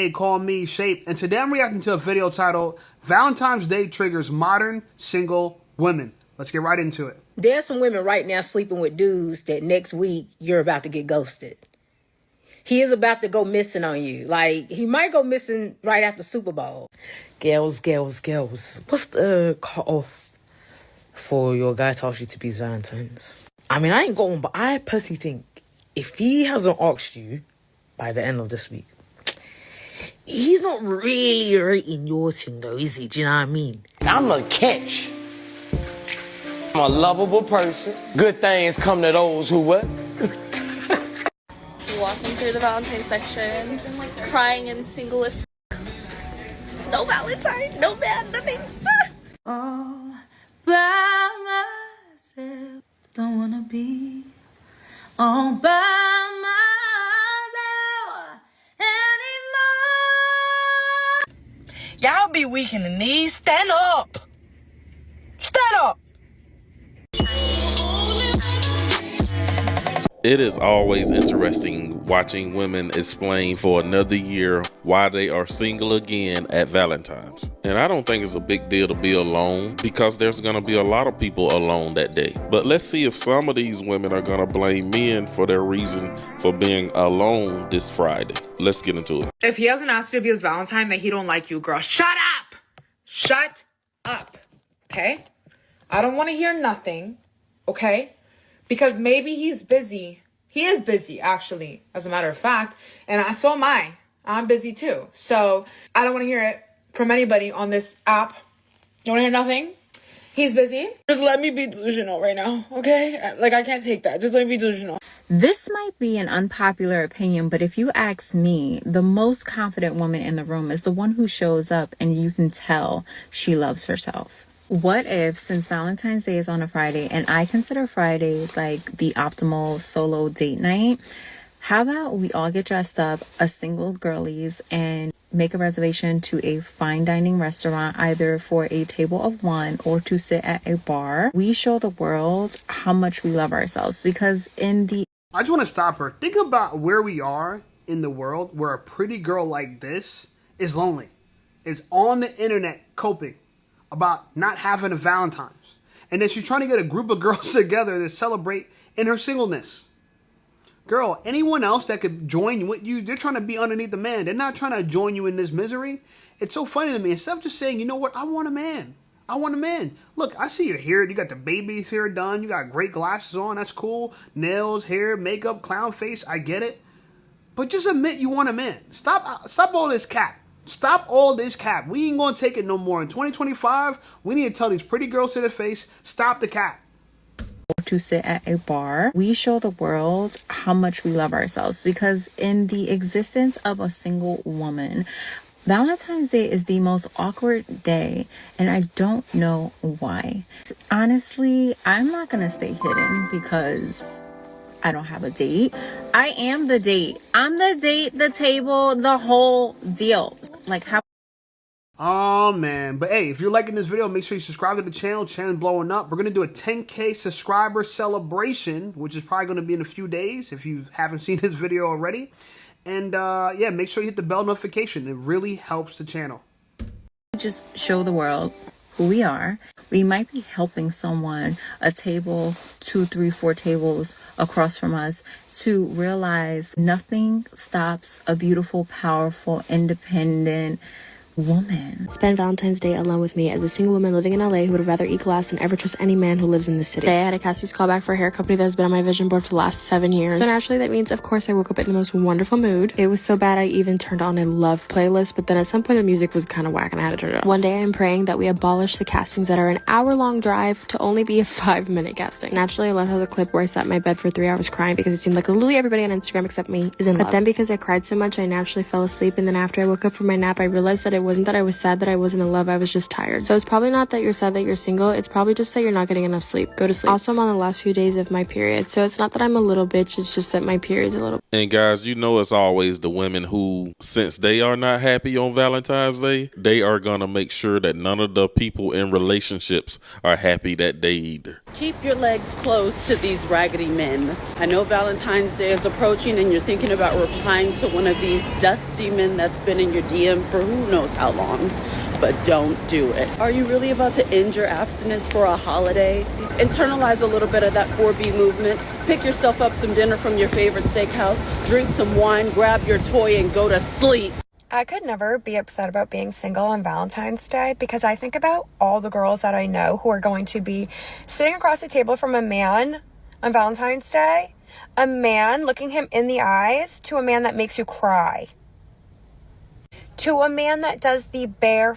aka Call Me Shape, and today I'm reacting to a video titled Valentine's Day Triggers Modern Single Women. Let's get right into it. There's some women right now sleeping with dudes that next week you're about to get ghosted. He is about to go missing on you. Like, he might go missing right after Super Bowl. Girls. What's the cutoff for your guy to ask you to be his Valentine's? I mean, I ain't got one, but I personally think if he hasn't asked you by the end of this week, he's not really rating your thing though, is he? Do you know what I mean? I'm a catch. I'm a lovable person. Good things come to those who what? Walking through the Valentine section, crying in singleness. No Valentine, no man, nothing. All by myself, don't wanna be all by myself anymore. Y'all be weak in the knees. Stand up. Stand up. It is always interesting watching women explain for another year why they are single again at Valentine's. And I don't think it's a big deal to be alone because there's going to be a lot of people alone that day. But let's see if some of these women are going to blame men for their reason for being alone this Friday. Let's get into it. If he hasn't asked you to be his Valentine, then he don't like you, girl. Shut up! Shut up, okay? I don't want to hear nothing, okay? Because maybe he's busy. He is busy, actually, as a matter of fact. And so am I. I'm busy too. So I don't want to hear it from anybody on this app. You want to hear nothing? He's busy. Just let me be delusional right now, okay? Like, I can't take that. Just let me be delusional. This might be an unpopular opinion, but if you ask me, the most confident woman in the room is the one who shows up and you can tell she loves herself. What if, since Valentine's Day is on a Friday, and I consider Fridays like the optimal solo date night, how about we all get dressed up as single girlies and make a reservation to a fine dining restaurant, either for a table of one or to sit at a bar. We show the world how much we love ourselves, because in the... I just want to stop her. Think about where we are in the world where a pretty girl like this is lonely, is on the internet coping about not having a Valentine's. And then she's trying to get a group of girls together to celebrate in her singleness. Girl, anyone else that could join with you, they're trying to be underneath the man. They're not trying to join you in this misery. It's so funny to me. Instead of just saying, you know what, I want a man. I want a man. Look, I see your hair. You got the baby's hair done. You got great glasses on. That's cool. Nails, hair, makeup, clown face. I get it. But just admit you want a man. Stop all this cap. Stop all this cap. We ain't gonna take it no more. In 2025, we need to tell these pretty girls to their face, stop the cap. To sit at a bar, we show the world how much we love ourselves, because in the existence of a single woman, Valentine's Day is the most awkward day, and I don't know why. Honestly, I'm not gonna stay hidden because I don't have a date. I am the date. I'm the date, the table, the whole deal. Like, how? Oh man, but hey, if you're liking this video, make sure you subscribe to the channel. Channel's blowing up. We're gonna do a 10K subscriber celebration, which is probably gonna be in a few days if you haven't seen this video already. And yeah, make sure you hit the bell notification. It really helps the channel. Just show the world who we are. We might be helping someone, a table, 2, 3, 4 tables across from us, to realize nothing stops a beautiful, powerful, independent woman. Spend Valentine's Day alone with me as a single woman living in LA who would rather eat glass than ever trust any man who lives in this city. Today I had a Cassie's callback for a hair company that has been on my vision board for the last 7 years. So naturally that means, of course, I woke up in the most wonderful mood. It was so bad I even turned on a love playlist, but then at some point the music was kind of whack and I had to turn it off. One day I'm praying that we abolish the castings that are an hour-long drive to only be a 5-minute casting. Naturally I left out the clip where I sat in my bed for 3 hours crying because it seemed like literally everybody on Instagram except me is in love. But then because I cried so much I naturally fell asleep, and then after I woke up from my nap I realized that I It wasn't that I was sad that I wasn't in love. I was just tired. So it's probably not that you're sad that you're single. It's probably just that you're not getting enough sleep. Go to sleep. Also, I'm on the last few days of my period. So it's not that I'm a little bitch. It's just that my period's a little. And guys, you know it's always the women who, since they are not happy on Valentine's Day, they are going to make sure that none of the people in relationships are happy that day either. Keep your legs closed to these raggedy men. I know Valentine's Day is approaching and you're thinking about replying to one of these dusty men that's been in your DM for who knows how long, but don't do it. Are you really about to end your abstinence for a holiday? Internalize a little bit of that 4B movement. Pick yourself up some dinner from your favorite steakhouse, drink some wine, grab your toy, and go to sleep. I could never be upset about being single on Valentine's Day because I think about all the girls that I know who are going to be sitting across the table from a man on Valentine's Day, a man looking him in the eyes, to a man that makes you cry, to a man that does the bare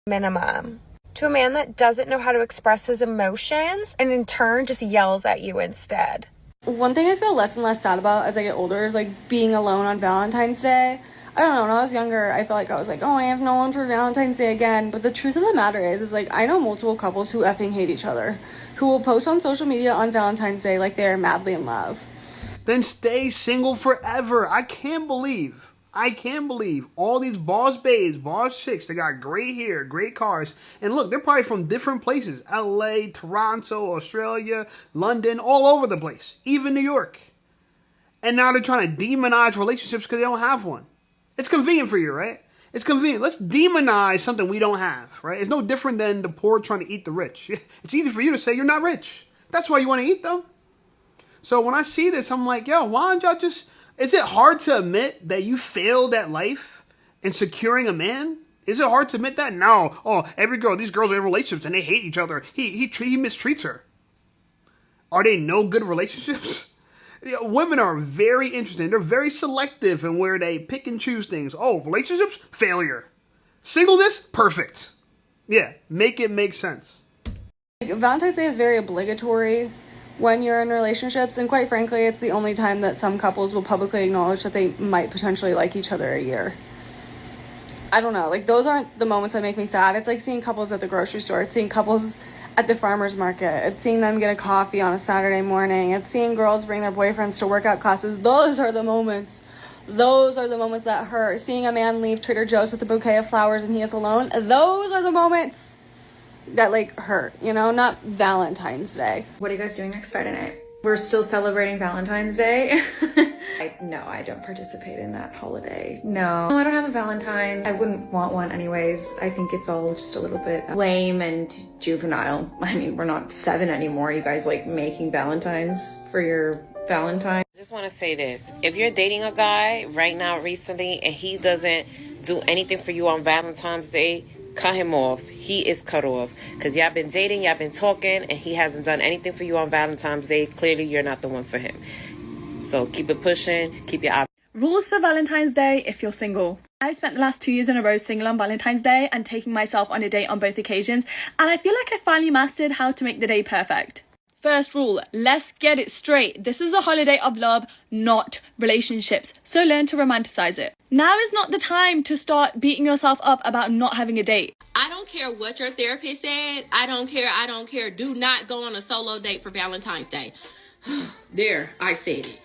minimum, to a man that doesn't know how to express his emotions and in turn just yells at you instead. One thing I feel less and less sad about as I get older is like being alone on Valentine's Day. I don't know, when I was younger, I felt like I was like, oh, I have no one for Valentine's Day again. But the truth of the matter is like, I know multiple couples who effing hate each other, who will post on social media on Valentine's Day like they're madly in love. Then stay single forever. I can't believe all these boss babes, boss chicks, they got great hair, great cars. And look, they're probably from different places. LA, Toronto, Australia, London, all over the place. Even New York. And now they're trying to demonize relationships because they don't have one. It's convenient for you, right? It's convenient. Let's demonize something we don't have, right? It's no different than the poor trying to eat the rich. It's easy for you to say you're not rich. That's why you want to eat them. So when I see this, I'm like, yo, why don't y'all just... Is it hard to admit that you failed at life in securing a man? Is it hard to admit that? No. Oh, these girls are in relationships and they hate each other. He mistreats her. Are they no good relationships? Women are very interesting. They're very selective in where they pick and choose things. Oh, relationships? Failure. Singleness? Perfect. Yeah, make it make sense. Valentine's Day is very obligatory when you're in relationships, and quite frankly, it's the only time that some couples will publicly acknowledge that they might potentially like each other a year. I don't know, like those aren't the moments that make me sad. It's like seeing couples at the grocery store. It's seeing couples at the farmer's market. It's seeing them get a coffee on a Saturday morning. It's seeing girls bring their boyfriends to workout classes. Those are the moments. Those are the moments that hurt. Seeing a man leave Trader Joe's with a bouquet of flowers and he is alone. Those are the moments that like hurt, you know, not Valentine's Day. What are you guys doing next Friday night? We're still celebrating Valentine's Day. No, I don't participate in that holiday. No, I don't have a Valentine. I wouldn't want one anyways. I think it's all just a little bit lame and juvenile. I mean, we're not 7 anymore. You guys like making Valentines for your Valentine? I just want to say this. If you're dating a guy right now recently and he doesn't do anything for you on Valentine's Day, cut him off. He is cut off. Because y'all been dating, y'all been talking, and he hasn't done anything for you on Valentine's Day. Clearly, you're not the one for him. So keep it pushing. Keep your eye. Rules for Valentine's Day if you're single. I've spent the last 2 years in a row single on Valentine's Day and taking myself on a date on both occasions. And I feel like I finally mastered how to make the day perfect. First rule, let's get it straight. This is a holiday of love, not relationships. So learn to romanticize it. Now is not the time to start beating yourself up about not having a date. I don't care what your therapist said. I don't care. Do not go on a solo date for Valentine's Day. There, I said it.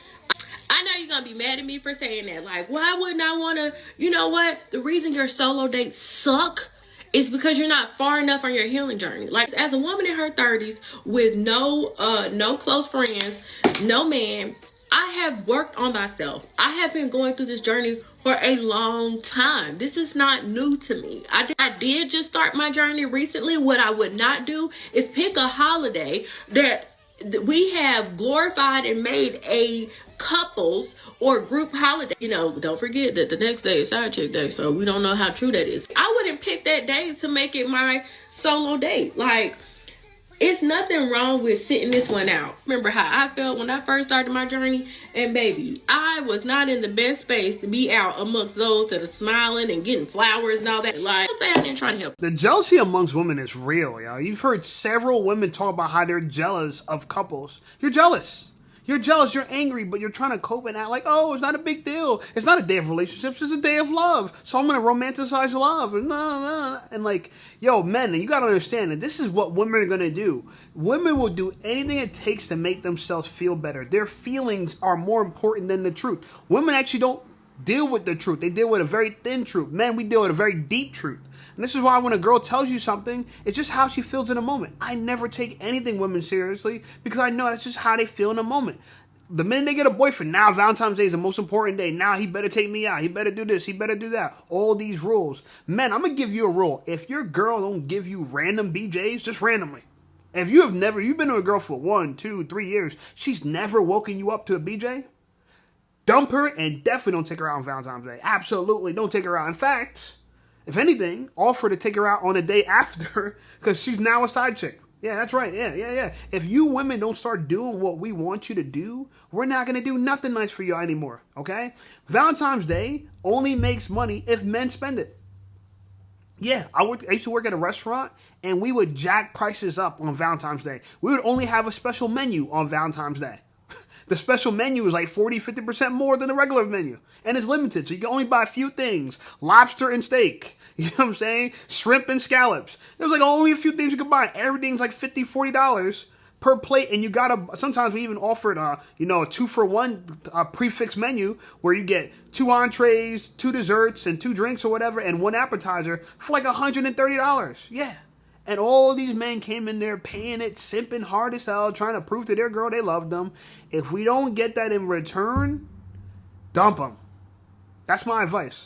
I know you're going to be mad at me for saying that. Like, why wouldn't I want to? You know what? The reason your solo dates suck is because you're not far enough on your healing journey. Like, as a woman in her 30s with no close friends, no man, I have worked on myself. I have been going through this journey for a long time. This is not new to me. I did just start my journey recently. What I would not do is pick a holiday that we have glorified and made a couples or group holiday. You know, don't forget that the next day is side chick day, so we don't know how true that is. I wouldn't pick that day to make it my solo date. Like, it's nothing wrong with sitting this one out. Remember how I felt when I first started my journey? And baby, I was not in the best space to be out amongst those that are smiling and getting flowers and all that. Like, I'll say I didn't try to help. The jealousy amongst women is real, y'all. You've heard several women talk about how they're jealous of couples. You're jealous. You're jealous, you're angry, but you're trying to cope and act like, oh, it's not a big deal. It's not a day of relationships, it's a day of love. So I'm going to romanticize love. And like, yo, men, you got to understand that this is what women are going to do. Women will do anything it takes to make themselves feel better. Their feelings are more important than the truth. Women actually don't deal with the truth. They deal with a very thin truth. Men, we deal with a very deep truth. And this is why when a girl tells you something, it's just how she feels in a moment. I never take anything women seriously because I know that's just how they feel in a moment. The minute they get a boyfriend, now Valentine's Day is the most important day. Now he better take me out. He better do this. He better do that. All these rules. Men, I'm going to give you a rule. If your girl don't give you random BJs, just randomly. If you've been with a girl for 1, 2, 3 years, she's never woken you up to a BJ, dump her and definitely don't take her out on Valentine's Day. Absolutely don't take her out. In fact, if anything, offer to take her out on the day after because she's now a side chick. Yeah, that's right. Yeah. If you women don't start doing what we want you to do, we're not going to do nothing nice for you anymore, okay? Valentine's Day only makes money if men spend it. Yeah, I used to work at a restaurant, and we would jack prices up on Valentine's Day. We would only have a special menu on Valentine's Day. The special menu is like 40, 50% more than the regular menu. And it's limited, so you can only buy a few things. Lobster and steak. You know what I'm saying? Shrimp and scallops. There's like only a few things you can buy. Everything's like $50, $40 per plate. And you gotta, sometimes we even offered a 2-for-1 prefix menu where you get 2 entrees, 2 desserts, and 2 drinks or whatever, and 1 appetizer for like $130. Yeah. And all these men came in there paying it, simping hard as hell, trying to prove to their girl they loved them. If we don't get that in return, dump them. That's my advice.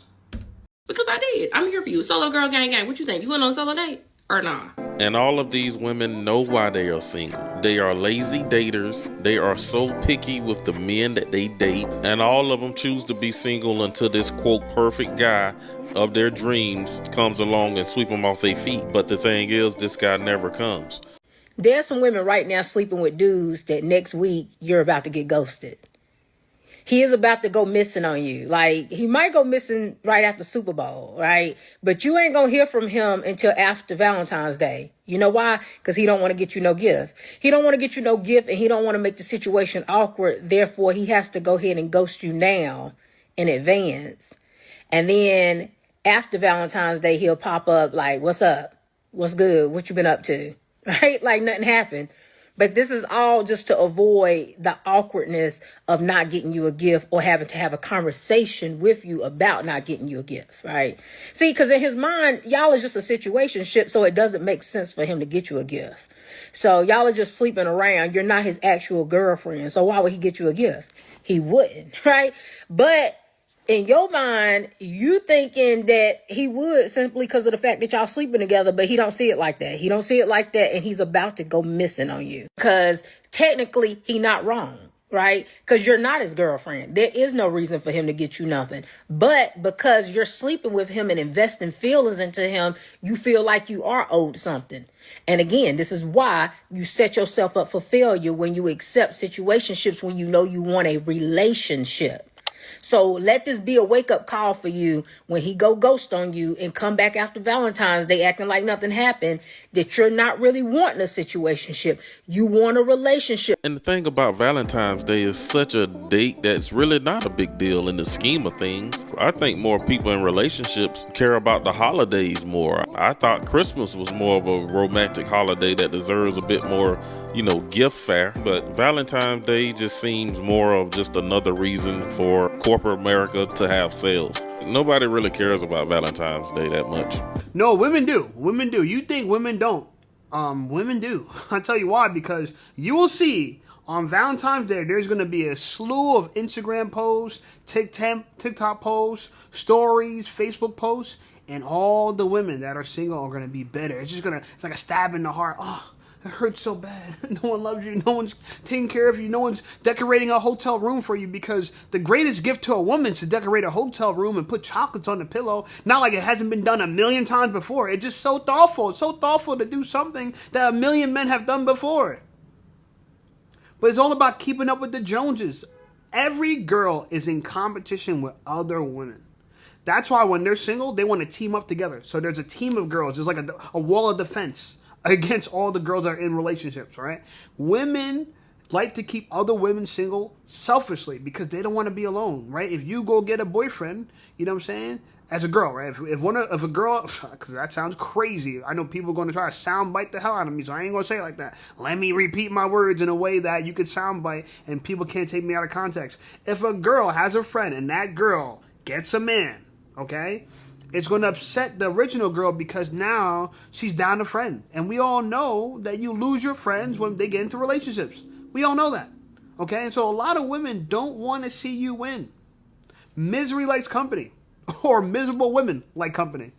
Because I did. I'm here for you. Solo girl gang gang. What you think? You went on a solo date or nah? And all of these women know why they are single. They are lazy daters. They are so picky with the men that they date. And all of them choose to be single until this, quote, perfect guy of their dreams comes along and sweep them off their feet. But the thing is, this guy never comes. There's some women right now sleeping with dudes that next week you're about to get ghosted. He is about to go missing on you. Like, he might go missing right after Super Bowl, right? But you ain't going to hear from him until after Valentine's Day. You know why? Because he don't want to get you no gift. He don't want to get you no gift, and he don't want to make the situation awkward. Therefore, he has to go ahead and ghost you now in advance. And then after Valentine's Day, he'll pop up like, what's up? What's good? What you been up to? Right? Like nothing happened. But this is all just to avoid the awkwardness of not getting you a gift or having to have a conversation with you about not getting you a gift, right? See, because in his mind, y'all are just a situationship, so it doesn't make sense for him to get you a gift. So y'all are just sleeping around. You're not his actual girlfriend. So why would he get you a gift? He wouldn't, right? But in your mind, you thinking that he would simply because of the fact that y'all sleeping together, but he don't see it like that. He don't see it like that, and he's about to go missing on you. Because technically, he not wrong, right? Because you're not his girlfriend. There is no reason for him to get you nothing. But because you're sleeping with him and investing feelings into him, you feel like you are owed something. And again, this is why you set yourself up for failure when you accept situationships when you know you want a relationship. So let this be a wake-up call for you when he go ghost on you and come back after Valentine's Day acting like nothing happened, that you're not really wanting a situationship. You want a relationship. And the thing about Valentine's Day is such a date that's really not a big deal in the scheme of things. I think more people in relationships care about the holidays more. I thought Christmas was more of a romantic holiday that deserves a bit more, gift fare. But Valentine's Day just seems more of just another reason for corporate America to have sales. Nobody really cares about Valentine's Day that much. No, women do. Women do. You think women don't? Women do. I'll tell you why. Because you will see on Valentine's Day, there's going to be a slew of Instagram posts, TikTok posts, stories, Facebook posts, and all the women that are single are going to be bitter. It's like a stab in the heart. Oh, it hurts so bad. No one loves you. No one's taking care of you. No one's decorating a hotel room for you, because the greatest gift to a woman is to decorate a hotel room and put chocolates on the pillow. Not like it hasn't been done 1,000,000 times before. It's just so thoughtful. It's so thoughtful to do something that 1,000,000 men have done before. But it's all about keeping up with the Joneses. Every girl is in competition with other women. That's why when they're single, they want to team up together. So there's a team of girls. There's like a wall of defense against all the girls that are in relationships, right? Women like to keep other women single selfishly because they don't want to be alone, right? If you go get a boyfriend, you know what I'm saying? As a girl, right? If a girl, because that sounds crazy. I know people are going to try to soundbite the hell out of me, so I ain't going to say it like that. Let me repeat my words in a way that you could soundbite and people can't take me out of context. If a girl has a friend and that girl gets a man, okay? It's going to upset the original girl because now she's down a friend. And we all know that you lose your friends when they get into relationships. We all know that. Okay? And so a lot of women don't want to see you win. Misery likes company. Or miserable women like company.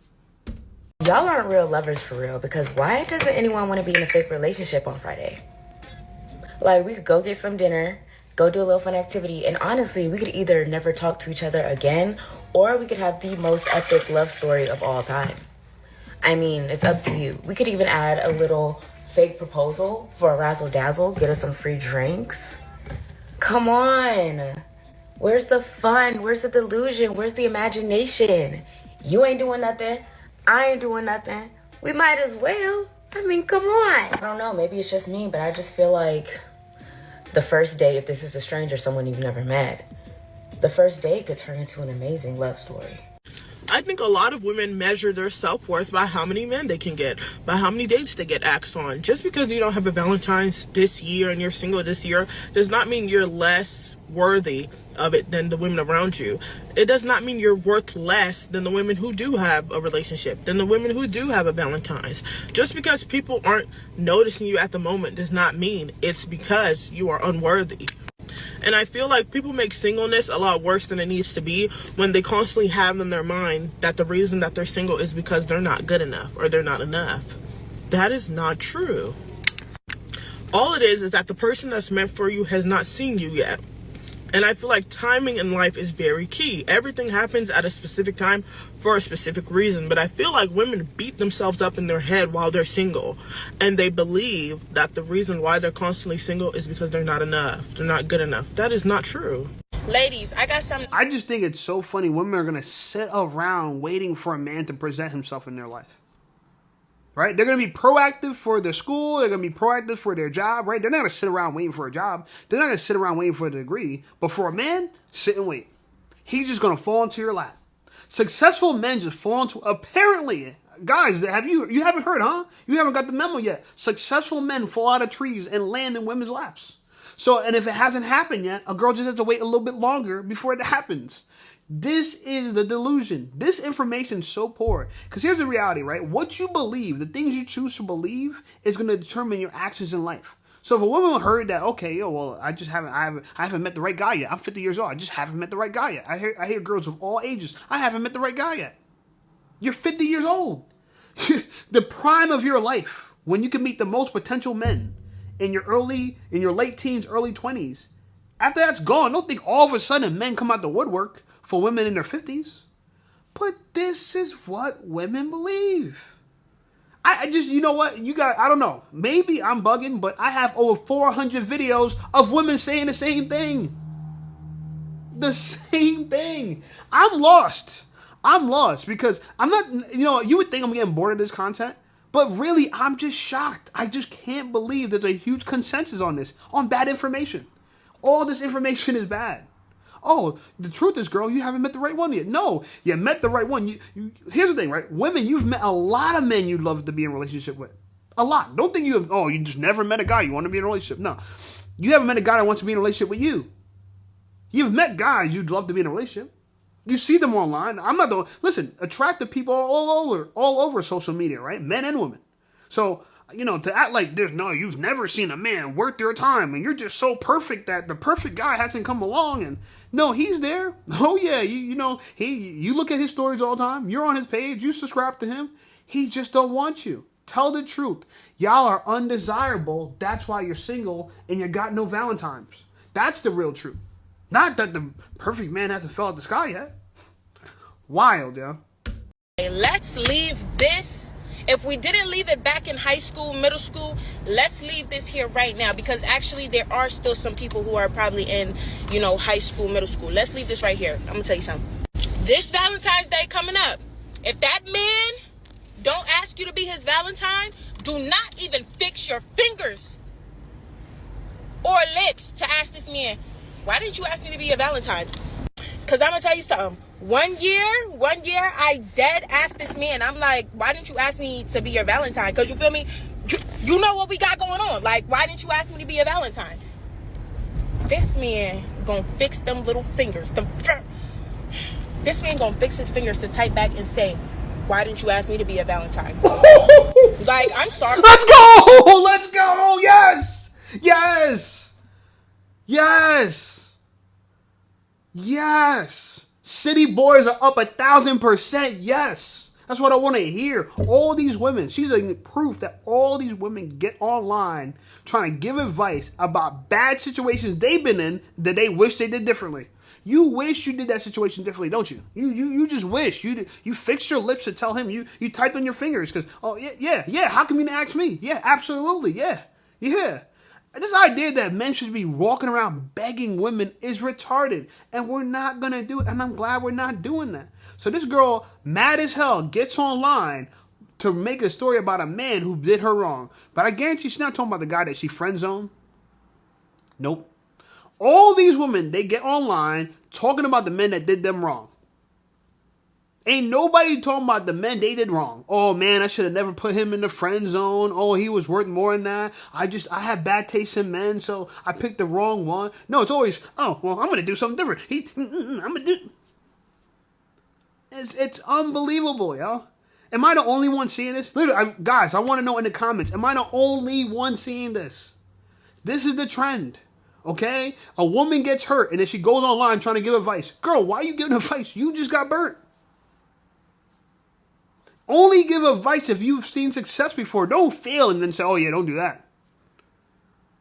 Y'all aren't real lovers for real, because why doesn't anyone want to be in a fake relationship on Friday? Like, we could go get some dinner, go do a little fun activity, and honestly, we could either never talk to each other again, or we could have the most epic love story of all time. I mean, it's up to you. We could even add a little fake proposal for a razzle-dazzle, get us some free drinks. Come on. Where's the fun? Where's the delusion? Where's the imagination? You ain't doing nothing. I ain't doing nothing. We might as well. I mean, come on. I don't know. Maybe it's just me, but I just feel like the first date, if this is a stranger, someone you've never met, the first date could turn into an amazing love story. I think a lot of women measure their self-worth by how many men they can get, by how many dates they get asked on. Just because you don't have a Valentine's this year and you're single this year does not mean you're less worthy of it than the women around you. It does not mean you're worth less than the women who do have a relationship, than the women who do have a Valentine's. Just because people aren't noticing you at the moment does not mean it's because you are unworthy. And I feel like people make singleness a lot worse than it needs to be when they constantly have in their mind that the reason that they're single is because they're not good enough or they're not enough. That is not true. All it is that the person that's meant for you has not seen you yet. And I feel like timing in life is very key. Everything happens at a specific time for a specific reason. But I feel like women beat themselves up in their head while they're single. And they believe that the reason why they're constantly single is because they're not enough. They're not good enough. That is not true. Ladies, I got something. I just think it's so funny. Women are going to sit around waiting for a man to present himself in their life. Right? They're going to be proactive for their school. They're going to be proactive for their job, right? They're not going to sit around waiting for a job. They're not going to sit around waiting for a degree. But for a man, sit and wait. He's just going to fall into your lap. Successful men just fall into, apparently, guys, you haven't heard, huh? You haven't got the memo yet. Successful men fall out of trees and land in women's laps. So, and if it hasn't happened yet, a girl just has to wait a little bit longer before it happens. This is the delusion. This information is so poor. Because here's the reality, right? What you believe, the things you choose to believe, is going to determine your actions in life. So if a woman heard that, okay, well, I haven't met the right guy yet. I'm 50 years old. I just haven't met the right guy yet. I hear girls of all ages. I haven't met the right guy yet. You're 50 years old. The prime of your life, when you can meet the most potential men in your late teens, early 20s. After that's gone, don't think all of a sudden men come out the woodwork for women in their 50s. But this is what women believe. I just, you know what? I don't know. Maybe I'm bugging, but I have over 400 videos of women saying the same thing. The same thing. I'm lost because I'm not, you would think I'm getting bored of this content, but really I'm just shocked. I just can't believe there's a huge consensus on this, on bad information. All this information is bad. Oh, the truth is, girl, you haven't met the right one yet. No, you met the right one. Here's the thing, right? Women, you've met a lot of men you'd love to be in a relationship with. A lot. Don't think you just never met a guy you want to be in a relationship. No. You haven't met a guy that wants to be in a relationship with you. You've met guys you'd love to be in a relationship. You see them online. Listen, attractive people all over social media, right? Men and women. So, to act like you've never seen a man worth their time and you're just so perfect that the perfect guy hasn't come along, and no, he's there. Oh yeah, you look at his stories all the time. You're on his page. You subscribe to him. He just don't want you. Tell the truth. Y'all are undesirable. That's why you're single and you got no Valentines. That's the real truth. Not that the perfect man hasn't fell out the sky yet. Wild, yo. Let's leave this. If we didn't leave it back in high school, middle school, let's leave this here right now, because actually there are still some people who are probably in, high school, middle school. Let's leave this right here. I'm going to tell you something. This Valentine's Day coming up, if that man don't ask you to be his Valentine, do not even fix your fingers or lips to ask this man, why didn't you ask me to be your Valentine? Because I'm going to tell you something. One year, I dead asked this man. I'm like, why didn't you ask me to be your Valentine? Because you feel me? You know what we got going on. Like, why didn't you ask me to be your Valentine? This man gonna fix them little fingers. This man gonna fix his fingers to type back and say, why didn't you ask me to be a Valentine? Like, I'm sorry. Let's go! Let's go! Yes! Yes! Yes! Yes! City boys are up 1,000%. Yes! That's what I want to hear. All these women, she's a proof that all these women get online trying to give advice about bad situations they've been in that they wish they did differently. You wish you did that situation differently, don't you? You just wish. You fixed your lips to tell him. You typed on your fingers because, oh, yeah. How come you didn't ask me? Yeah, absolutely. Yeah. This idea that men should be walking around begging women is retarded. And we're not going to do it. And I'm glad we're not doing that. So this girl, mad as hell, gets online to make a story about a man who did her wrong. But I guarantee she's not talking about the guy that she friend zoned. Nope. All these women, they get online talking about the men that did them wrong. Ain't nobody talking about the men they did wrong. Oh man, I should have never put him in the friend zone. Oh, he was worth more than that. I had bad taste in men, so I picked the wrong one. No, it's always, oh, well, I'm going to do something different. I'm going to do... It's unbelievable, yo. Am I the only one seeing this? Literally, guys, I want to know in the comments, am I the only one seeing this? This is the trend. Okay? A woman gets hurt and then she goes online trying to give advice. Girl, why are you giving advice? You just got burnt. Only give advice if you've seen success before. Don't fail and then say, oh yeah, don't do that.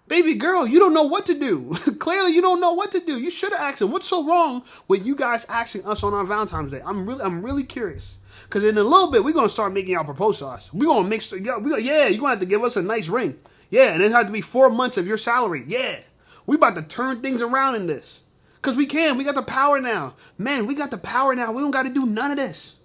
Baby girl, you don't know what to do. Clearly, you don't know what to do. You should have asked him. What's so wrong with you guys asking us on our Valentine's Day? I'm really curious. Because in a little bit, we're going to start making y'all propose to us. We're going to make sure, you're going to have to give us a nice ring. Yeah, and it has to be 4 months of your salary. Yeah. We about to turn things around in this. Because we can. We got the power now. Man, we got the power now. We don't got to do none of this.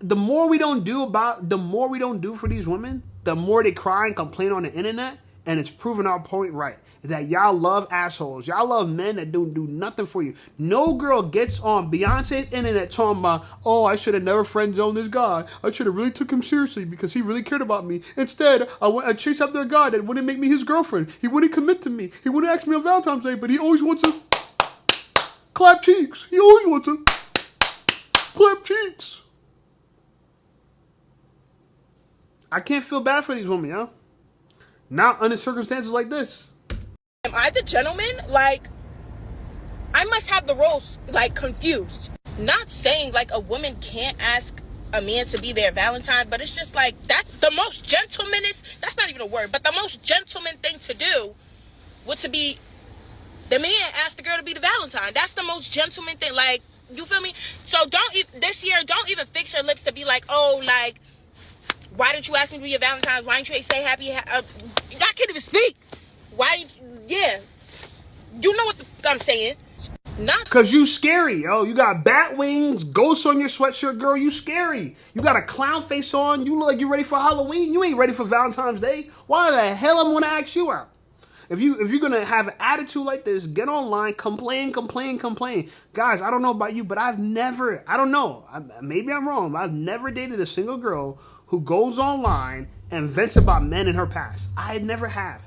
The more we don't do for these women, the more they cry and complain on the internet, and it's proving our point right. That y'all love assholes. Y'all love men that don't do nothing for you. No girl gets on Beyonce's internet talking about, oh, I should have never friend zoned this guy. I should have really took him seriously because he really cared about me. Instead, I chased after a guy that wouldn't make me his girlfriend. He wouldn't commit to me. He wouldn't ask me on Valentine's Day, but he always wants to clap cheeks. He always wants to clap cheeks. I can't feel bad for these women, yo. Not under circumstances like this. Am I the gentleman? Like, I must have the roles, like, confused. Not saying, like, a woman can't ask a man to be their Valentine, but it's just, like, that's the most gentlemanist, that's not even a word, but the most gentleman thing to do would to be, the man asked the girl to be the Valentine. That's the most gentleman thing, like, you feel me? So this year, don't even fix your lips to be like, oh, like, why didn't you ask me to be your Valentine? Why didn't you say happy? Y'all can't even speak. Why? Yeah. You know what I'm saying. Not because you scary, yo. You got bat wings, ghosts on your sweatshirt, girl. You scary. You got a clown face on. You look like you're ready for Halloween. You ain't ready for Valentine's Day. Why the hell I'm going to ask you out? If you're going to have an attitude like this, get online, complain. Guys, I don't know about you, but I don't know. Maybe I'm wrong, but I've never dated a single girl who goes online and vents about men in her past. I never have.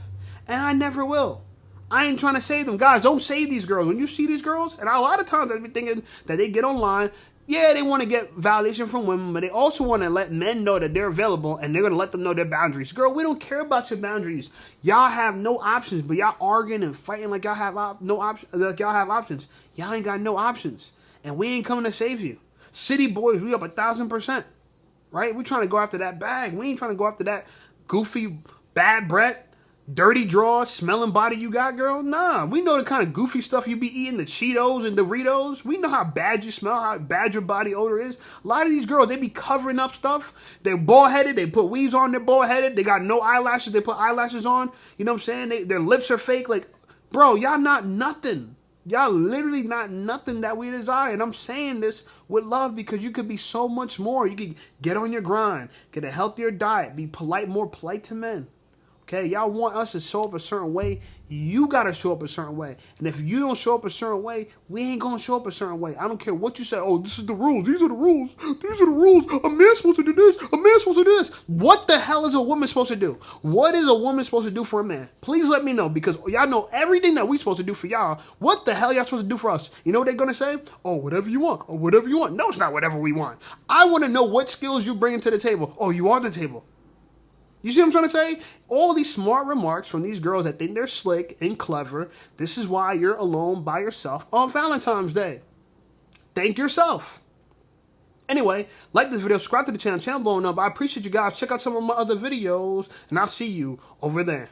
And I never will. I ain't trying to save them. Guys, don't save these girls. When you see these girls, and a lot of times I've been thinking that they get online, yeah, they want to get validation from women, but they also want to let men know that they're available, and they're going to let them know their boundaries. Girl, we don't care about your boundaries. Y'all have no options, but y'all arguing and fighting like y'all have no options. Like y'all have options. Y'all ain't got no options, and we ain't coming to save you. City boys, we up 1,000%. Right? We're trying to go after that bag. We ain't trying to go after that goofy, bad breath, dirty draw, smelling body you got, girl. Nah, we know the kind of goofy stuff you be eating, the Cheetos and Doritos. We know how bad you smell, how bad your body odor is. A lot of these girls, they be covering up stuff. They're bald-headed. They put weaves on. They're bald-headed. They got no eyelashes. They put eyelashes on. You know what I'm saying? Their lips are fake. Like, bro, y'all not nothing. Y'all literally not nothing that we desire. And I'm saying this with love because you could be so much more. You could get on your grind, get a healthier diet, be polite, more polite to men. Okay, y'all want us to show up a certain way, you gotta show up a certain way. And if you don't show up a certain way, we ain't gonna show up a certain way. I don't care what you say. Oh, this is the rules. These are the rules. These are the rules. A man's supposed to do this. A man's supposed to do this. What the hell is a woman supposed to do? What is a woman supposed to do for a man? Please let me know, because y'all know everything that we supposed to do for y'all. What the hell y'all supposed to do for us? You know what they're gonna say? Oh, whatever you want. Oh, whatever you want. No, it's not whatever we want. I want to know what skills you bring to the table. Oh, you are the table. You see what I'm trying to say? All these smart remarks from these girls that think they're slick and clever. This is why you're alone by yourself on Valentine's Day. Thank yourself. Anyway, like this video, subscribe to the channel blowing up. I appreciate you guys. Check out some of my other videos, and I'll see you over there.